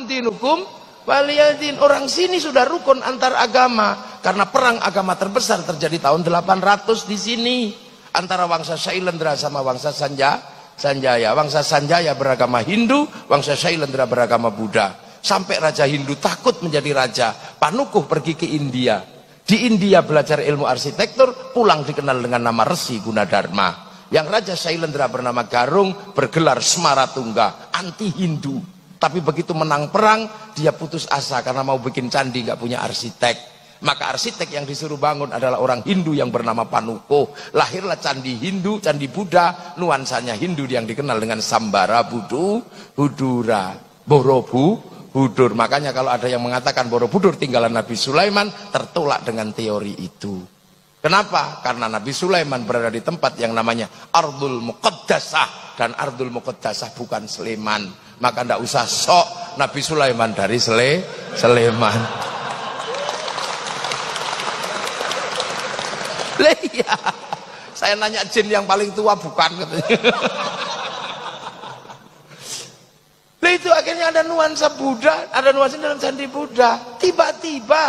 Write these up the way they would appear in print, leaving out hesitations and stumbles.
dinukum waliyadin. Orang sini sudah rukun antar agama karena perang agama terbesar terjadi tahun 800 di sini antara Wangsa Shailendra sama Wangsa Sanjaya. Wangsa Sanjaya beragama Hindu, Wangsa Shailendra beragama Buddha. Sampai Raja Hindu takut menjadi raja. Panukuh pergi ke India. Di India belajar ilmu arsitektur, pulang dikenal dengan nama Resi Gunadarma. Yang Raja Shailendra bernama Garung bergelar Semaratungga, anti Hindu. Tapi begitu menang perang, dia putus asa karena mau bikin candi, nggak punya arsitek. Maka arsitek yang disuruh bangun adalah orang Hindu yang bernama Panukuh. Lahirlah candi Hindu, candi Buddha, nuansanya Hindu yang dikenal dengan Sambara Budura, Borobudur. Makanya kalau ada yang mengatakan Borobudur tinggalan Nabi Sulaiman, tertolak dengan teori itu. Kenapa? Karena Nabi Sulaiman berada di tempat yang namanya Ardul Muqaddasah, dan Ardul Muqaddasah bukan Sleman. Maka tidak usah sok Nabi Sulaiman dari Sleman. Iya, saya nanya jin yang paling tua bukan katanya. Itu akhirnya ada nuansa Buddha, ada nuansa dalam candi Buddha. Tiba-tiba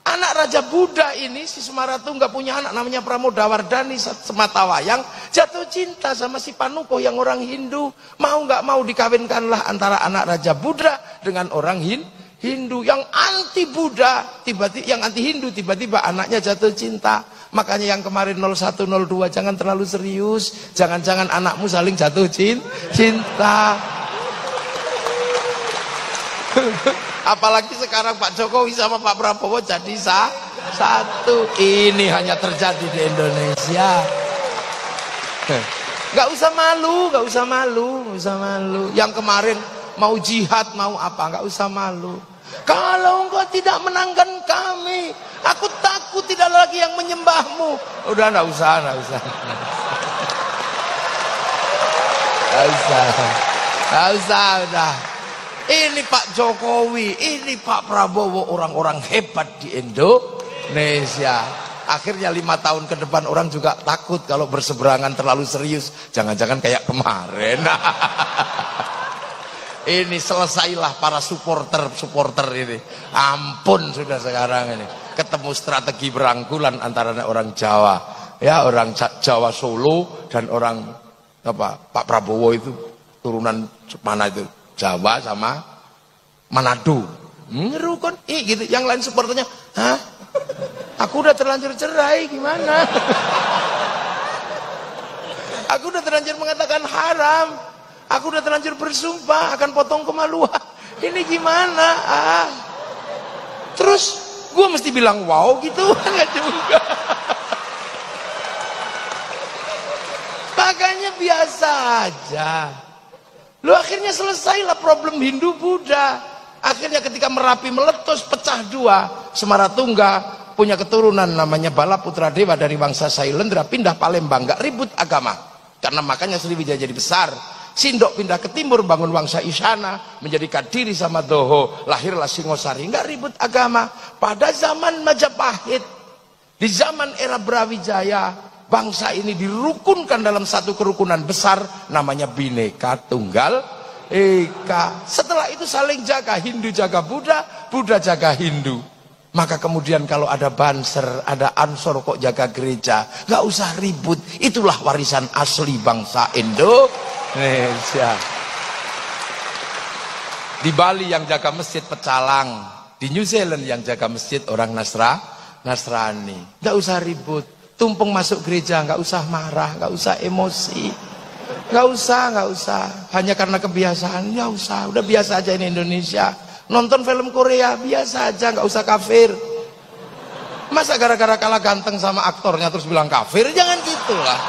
anak Raja Buddha ini, si Semaratungga punya anak namanya Pramodawardhani Sematawayang, jatuh cinta sama si Panukuh yang orang Hindu. Mau nggak mau dikawinkanlah antara anak Raja Buddha dengan orang Hindu yang anti Buddha, tiba-tiba yang anti Hindu, tiba-tiba anaknya jatuh cinta. Makanya yang kemarin 0102 jangan terlalu serius, jangan-jangan anakmu saling jatuh cinta. Apalagi sekarang Pak Jokowi sama Pak Prabowo jadi satu. Ini hanya terjadi di Indonesia. Gak usah malu, gak usah malu, gak usah malu. Yang kemarin mau jihad, mau apa, gak usah malu. Kalau engkau tidak menangkan kami, aku takut tidak lagi yang menyembahmu. Udah gak usah, gak usah. Gak usah, gak usah, udah. Ini Pak Jokowi, ini Pak Prabowo, orang-orang hebat di Indonesia. Akhirnya 5 tahun ke depan orang juga takut kalau berseberangan terlalu serius. Jangan-jangan kayak kemarin. Ini selesailah para supporter ini. Ampun sudah sekarang ini. Ketemu strategi berangkulan antara orang Jawa, ya orang Jawa Solo dan orang apa Pak Prabowo itu turunan mana itu? Jawa sama Manado. Rukun gitu. Yang lain supporternya, hah? Aku udah terlanjur cerai, gimana? Aku udah terlanjur mengatakan haram. Aku udah terlanjur bersumpah akan potong kemaluan. Ini gimana? Terus gue mesti bilang wow gitu? Enggak juga. Makanya biasa aja. Lu akhirnya selesailah problem Hindu Buddha. Akhirnya ketika Merapi meletus pecah dua, Semaratungga punya keturunan namanya Bala Putra Dewa dari Wangsa Shailendra pindah Palembang, gak ribut agama. Karena makanya Sriwijaya jadi besar. Sindok pindah ke timur bangun Wangsa Isyana, menjadi Kadiri sama Doho, lahirlah Singosari, gak ribut agama. Pada zaman Majapahit, di zaman era Brawijaya, bangsa ini dirukunkan dalam satu kerukunan besar namanya Bhinneka Tunggal Ika. Setelah itu saling jaga, Hindu jaga Buddha, Buddha jaga Hindu. Maka kemudian kalau ada Banser, ada Ansor kok jaga gereja, nggak usah ribut. Itulah warisan asli bangsa Indonesia. Di Bali yang jaga masjid pecalang, di New Zealand yang jaga masjid orang Nasrani. Nggak usah ribut. Tumpeng masuk gereja, nggak usah marah, nggak usah emosi, nggak usah. Hanya karena kebiasaan, nggak usah. Udah biasa aja ini Indonesia. Nonton film Korea biasa aja, nggak usah kafir. Masa gara-gara kalah ganteng sama aktornya terus bilang kafir? Jangan gitulah.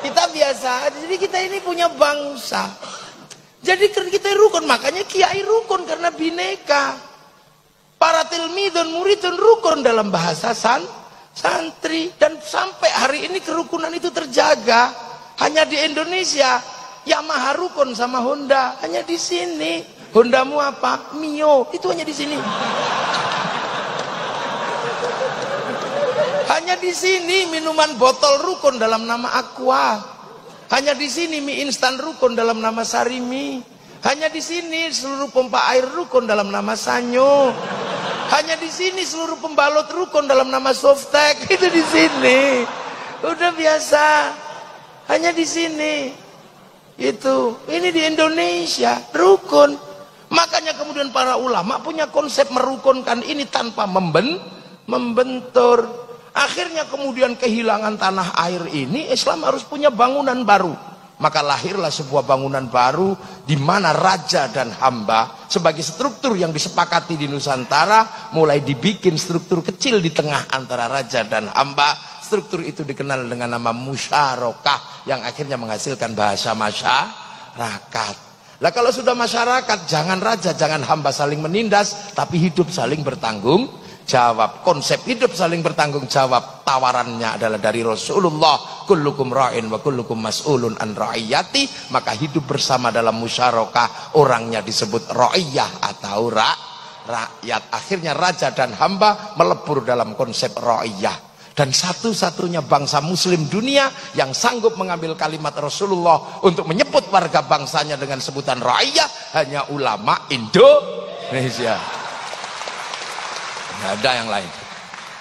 Kita biasa aja. Jadi kita ini punya bangsa. Jadi kita rukun, makanya kiai rukun karena bineka. Para tilmidun muridun rukun dalam bahasa santri, dan sampai hari ini kerukunan itu terjaga. Hanya di Indonesia Yamaha rukun sama Honda, hanya di sini. Hondamu apa? Mio, itu hanya di sini. Hanya di sini minuman botol rukun dalam nama Aqua. Hanya di sini mie instan rukun dalam nama Sarimi. Hanya di sini seluruh pompa air rukun dalam nama Sanyo. Hanya di sini seluruh pembalot rukun dalam nama Softtek. Itu di sini. Udah biasa. Hanya di sini. Itu. Ini di Indonesia rukun. Makanya kemudian para ulama punya konsep merukunkan ini tanpa membentur. Akhirnya kemudian kehilangan tanah air ini, Islam harus punya bangunan baru. Maka lahirlah sebuah bangunan baru di mana raja dan hamba sebagai struktur yang disepakati di Nusantara mulai dibikin struktur kecil di tengah antara raja dan hamba. Struktur itu dikenal dengan nama musyarakah yang akhirnya menghasilkan bahasa masyarakat. Lah kalau sudah masyarakat, jangan raja, jangan hamba saling menindas, tapi hidup saling bertanggung jawab. Konsep hidup saling bertanggung jawab tawarannya adalah dari Rasulullah, kullukum ra'in wa kullukum mas'ulun an ra'iyati. Maka hidup bersama dalam musyarakah, orangnya disebut ra'iyah atau rakyat. Akhirnya raja dan hamba melebur dalam konsep ra'iyah. Dan satu-satunya bangsa muslim dunia yang sanggup mengambil kalimat Rasulullah untuk menyebut warga bangsanya dengan sebutan ra'iyah hanya ulama Indonesia. Nggak ada yang lain.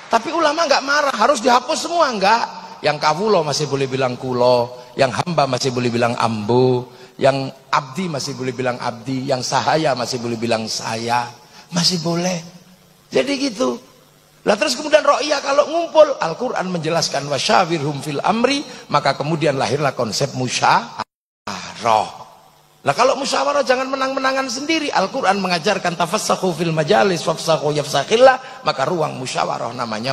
Tapi ulama nggak marah, harus dihapus semua nggak. Yang kawulo masih boleh bilang kulo, yang hamba masih boleh bilang ambo, yang abdi masih boleh bilang abdi, yang sahaya masih boleh bilang saya, masih boleh. Jadi gitu. Lah terus kemudian ro'iyah kalau ngumpul, Al-Quran menjelaskan wasyawirhum fil amri, maka kemudian lahirlah konsep musyawarah. Lah kalau musyawarah jangan menang-menangan sendiri. Al-Quran mengajarkan tafassahu fil majalis wafsahu yafsakhillah. Maka ruang musyawarah namanya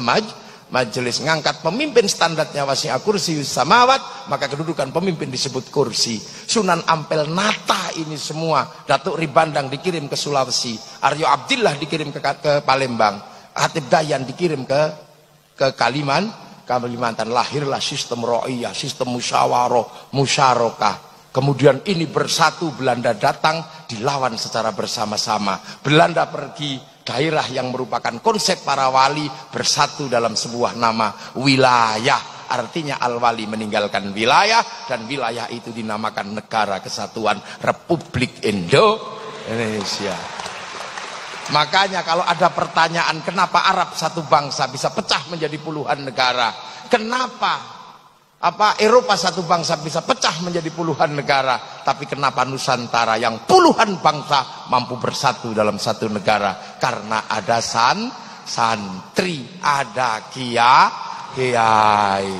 majelis. Ngangkat pemimpin standarnya wasi'a kursiyus samawat, maka kedudukan pemimpin disebut kursi. Sunan Ampel nata ini semua. Datuk Ribandang dikirim ke Sulawesi, Aryo Abdillah dikirim ke Palembang, Hatib Dayan dikirim ke Kalimantan. Lahirlah sistem ro'iyah, sistem musyarakah. Kemudian ini bersatu, Belanda datang, dilawan secara bersama-sama. Belanda pergi, daerah yang merupakan konsep para wali bersatu dalam sebuah nama wilayah. Artinya al-wali meninggalkan wilayah, dan wilayah itu dinamakan Negara Kesatuan Republik Indonesia. Makanya kalau ada pertanyaan kenapa Arab satu bangsa bisa pecah menjadi puluhan negara, kenapa Eropa satu bangsa bisa pecah menjadi puluhan negara, tapi kenapa Nusantara yang puluhan bangsa mampu bersatu dalam satu negara? Karena ada santri, ada kiai.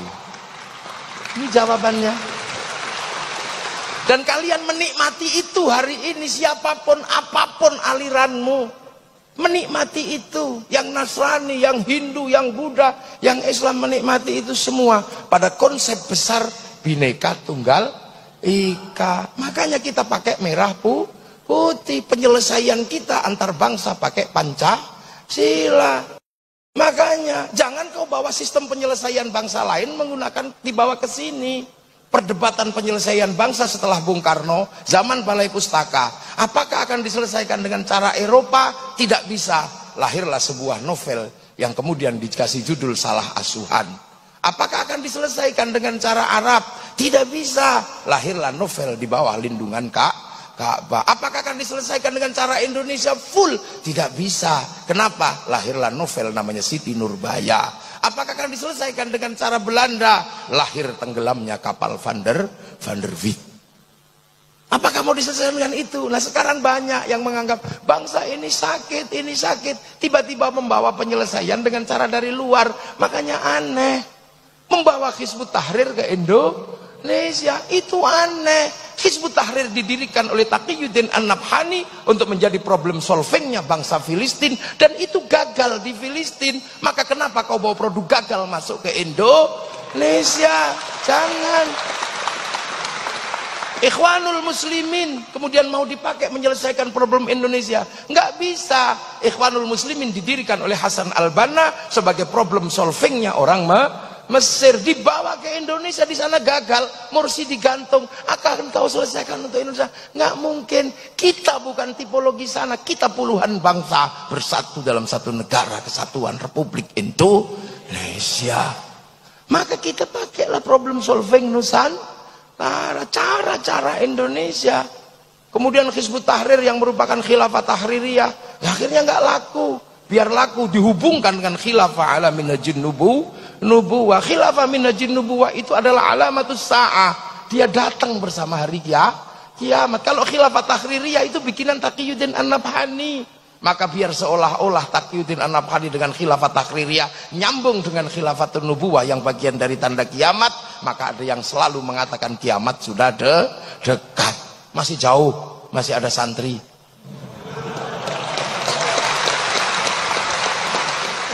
Ini jawabannya. Dan kalian menikmati itu hari ini, siapapun apapun aliranmu, menikmati itu. Yang Nasrani, yang Hindu, yang Buddha, yang Islam menikmati itu semua pada konsep besar Bhinneka Tunggal Ika. Makanya kita pakai merah putih. Penyelesaian kita antar bangsa pakai Pancasila. Makanya jangan kau bawa sistem penyelesaian bangsa lain menggunakan dibawa ke sini. Perdebatan penyelesaian bangsa setelah Bung Karno, zaman Balai Pustaka, apakah akan diselesaikan dengan cara Eropa? Tidak bisa. Lahirlah sebuah novel yang kemudian dikasih judul Salah Asuhan. Apakah akan diselesaikan dengan cara Arab? Tidak bisa. Lahirlah novel di bawah lindungan Ka'bah. Apakah akan diselesaikan dengan cara Indonesia full? Tidak bisa. Kenapa? Lahirlah novel namanya Siti Nurbaya. Apakah akan diselesaikan dengan cara Belanda? Lahir tenggelamnya kapal Van der Wijk. Apakah mau diselesaikan dengan itu? Nah sekarang banyak yang menganggap bangsa ini sakit, tiba-tiba membawa penyelesaian dengan cara dari luar. Makanya aneh. Membawa Hizbut Tahrir ke Indonesia itu aneh. Hizbut Tahrir didirikan oleh Taqiyuddin An-Nabhani untuk menjadi problem solvingnya bangsa Filistin, dan itu gagal di Filistin. Maka kenapa kau bawa produk gagal masuk ke Indonesia? Jangan. Ikhwanul Muslimin kemudian mau dipakai menyelesaikan problem Indonesia, nggak bisa. Ikhwanul Muslimin didirikan oleh Hasan Al-Banna sebagai problem solvingnya orang Mesir, dibawa ke Indonesia, di sana gagal, Mursi digantung. Akan kau selesaikan untuk Indonesia? Nggak mungkin. Kita bukan tipologi sana, kita puluhan bangsa bersatu dalam satu negara kesatuan Republik Indonesia. Maka kita pakailah problem solving Nusantara, cara-cara Indonesia. Kemudian Hizbut Tahrir yang merupakan khilafah tahririyah, ya akhirnya nggak laku. Biar laku dihubungkan dengan khilafah ala minhajin nubuwah. Khilafah minhajin nubuwah itu adalah alamatus sa'ah. Dia datang bersama hari kiamat. Kalau khilafah tahririyah itu bikinan Taqiyuddin An-Nabhani. Maka biar seolah-olah Taqiyuddin An-Nabhani dengan khilafah tahririyah nyambung dengan khilafatun nubuwah yang bagian dari tanda kiamat, maka ada yang selalu mengatakan kiamat sudah dekat. Masih jauh, masih ada santri.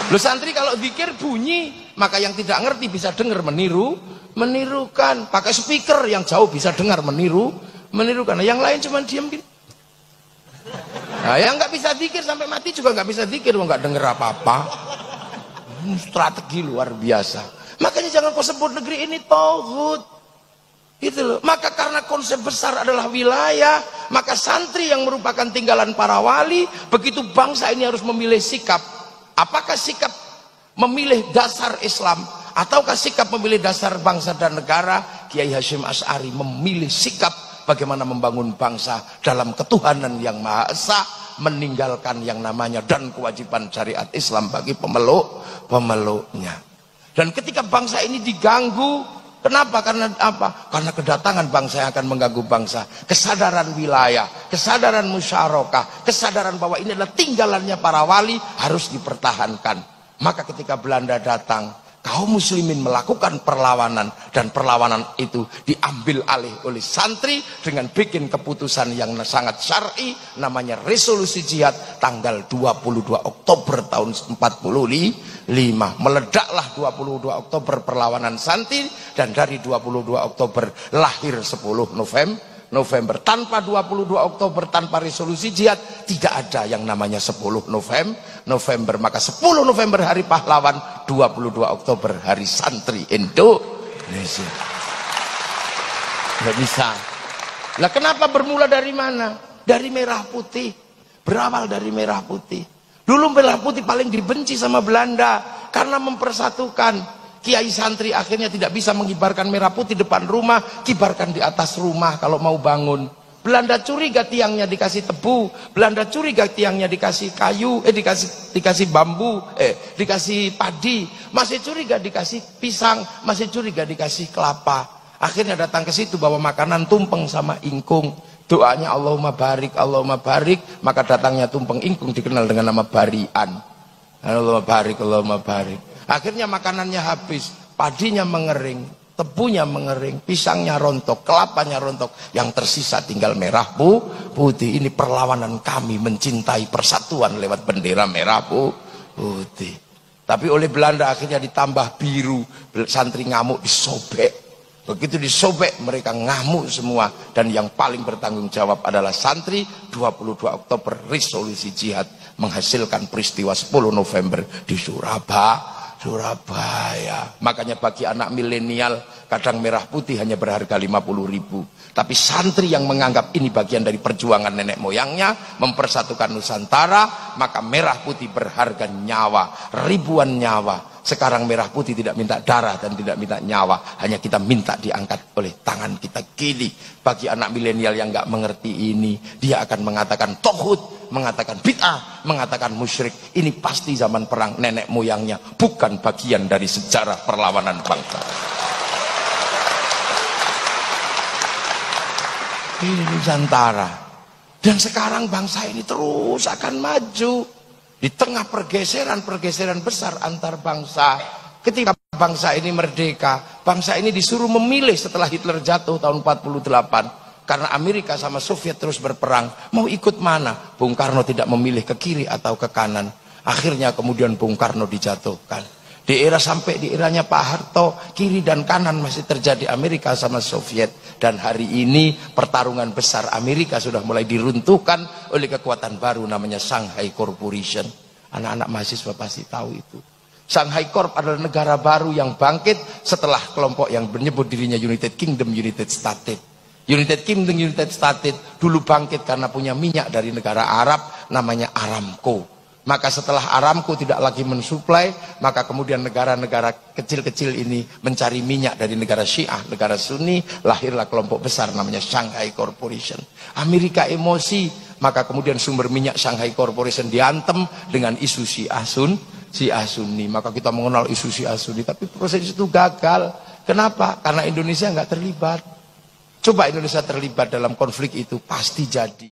Lu santri kalau zikir bunyi, maka yang tidak ngerti bisa dengar menirukan. Pakai speaker yang jauh bisa dengar menirukan. Yang lain cuma diam gitu. Nah, yang nggak bisa zikir sampai mati juga nggak bisa zikir, nggak dengar apa-apa. Strategi luar biasa. Makanya jangan kau sebut negeri ini tauhid. Gitu loh. Maka karena konsep besar adalah wilayah, maka santri yang merupakan tinggalan para wali, begitu bangsa ini harus memilih sikap. Apakah sikap memilih dasar Islam ataukah sikap memilih dasar bangsa dan negara? Kiai Hasyim Asy'ari memilih sikap bagaimana membangun bangsa dalam ketuhanan yang Maha Esa, meninggalkan yang namanya dan kewajiban syariat Islam bagi pemeluknya. Dan ketika bangsa ini diganggu, kenapa? Karena apa? Karena kedatangan bangsa yang akan mengganggu bangsa. Kesadaran wilayah, kesadaran musyarakah, kesadaran bahwa ini adalah tinggalannya para wali harus dipertahankan. Maka ketika Belanda datang, kaum muslimin melakukan perlawanan, dan perlawanan itu diambil alih oleh santri dengan bikin keputusan yang sangat syar'i, namanya resolusi jihad tanggal 22 Oktober tahun 45. Meledaklah 22 Oktober perlawanan santri, dan dari 22 Oktober lahir 10 November. Tanpa 22 Oktober, tanpa resolusi jihad, tidak ada yang namanya 10 November. Maka 10 November hari pahlawan, 22 Oktober hari santri Indonesia. Nggak bisa. Lah kenapa bermula dari mana? Dari merah putih. Berawal dari merah putih. Dulu merah putih paling dibenci sama Belanda karena mempersatukan. Kiai santri akhirnya tidak bisa mengibarkan merah putih depan rumah, kibarkan di atas rumah kalau mau bangun. Belanda curiga tiangnya dikasih tebu, Belanda curiga tiangnya dikasih kayu, dikasih bambu, dikasih padi, masih curiga dikasih pisang, masih curiga dikasih kelapa. Akhirnya datang ke situ bawa makanan tumpeng sama ingkung. Doanya Allahumma barik, maka datangnya tumpeng ingkung dikenal dengan nama barian. Allahumma barik. Akhirnya makanannya habis, padinya mengering, tebunya mengering, pisangnya rontok, kelapanya rontok, yang tersisa tinggal merah putih. Ini perlawanan kami mencintai persatuan lewat bendera merah putih. Tapi oleh Belanda akhirnya ditambah biru, santri ngamuk disobek. Begitu disobek mereka ngamuk semua, dan yang paling bertanggung jawab adalah santri. 22 Oktober resolusi jihad menghasilkan peristiwa 10 November di Surabaya. Makanya bagi anak milenial kadang merah putih hanya berharga 50.000, tapi santri yang menganggap ini bagian dari perjuangan nenek moyangnya mempersatukan Nusantara, maka merah putih berharga nyawa, ribuan nyawa. Sekarang merah putih tidak minta darah dan tidak minta nyawa, hanya kita minta diangkat oleh tangan kita kiri. Bagi anak milenial yang nggak mengerti ini, dia akan mengatakan tauhid, mengatakan bid'ah, mengatakan musyrik. Ini pasti zaman perang nenek moyangnya, bukan bagian dari sejarah perlawanan bangsa. Ini Nusantara. Dan sekarang bangsa ini terus akan maju. Di tengah pergeseran besar antar bangsa. Ketika bangsa ini merdeka, bangsa ini disuruh memilih setelah Hitler jatuh tahun 48. Karena Amerika sama Soviet terus berperang, mau ikut mana? Bung Karno tidak memilih ke kiri atau ke kanan. Akhirnya kemudian Bung Karno dijatuhkan. Sampai di eranya Pak Harto, kiri dan kanan masih terjadi Amerika sama Soviet. Dan hari ini pertarungan besar Amerika sudah mulai diruntuhkan oleh kekuatan baru namanya Shanghai Corporation. Anak-anak mahasiswa pasti tahu itu. Shanghai Corp adalah negara baru yang bangkit setelah kelompok yang menyebut dirinya United Kingdom, United States. United Kingdom, United States dulu bangkit karena punya minyak dari negara Arab namanya Aramco. Maka setelah Aramco tidak lagi mensuplai, maka kemudian negara-negara kecil-kecil ini mencari minyak dari negara Syiah, negara Sunni, lahirlah kelompok besar namanya Shanghai Corporation. Amerika emosi, maka kemudian sumber minyak Shanghai Corporation diantem dengan isu Syiah Sunni. Maka kita mengenal isu Syiah Sunni, tapi proses itu gagal. Kenapa? Karena Indonesia nggak terlibat. Coba Indonesia terlibat dalam konflik itu, pasti jadi.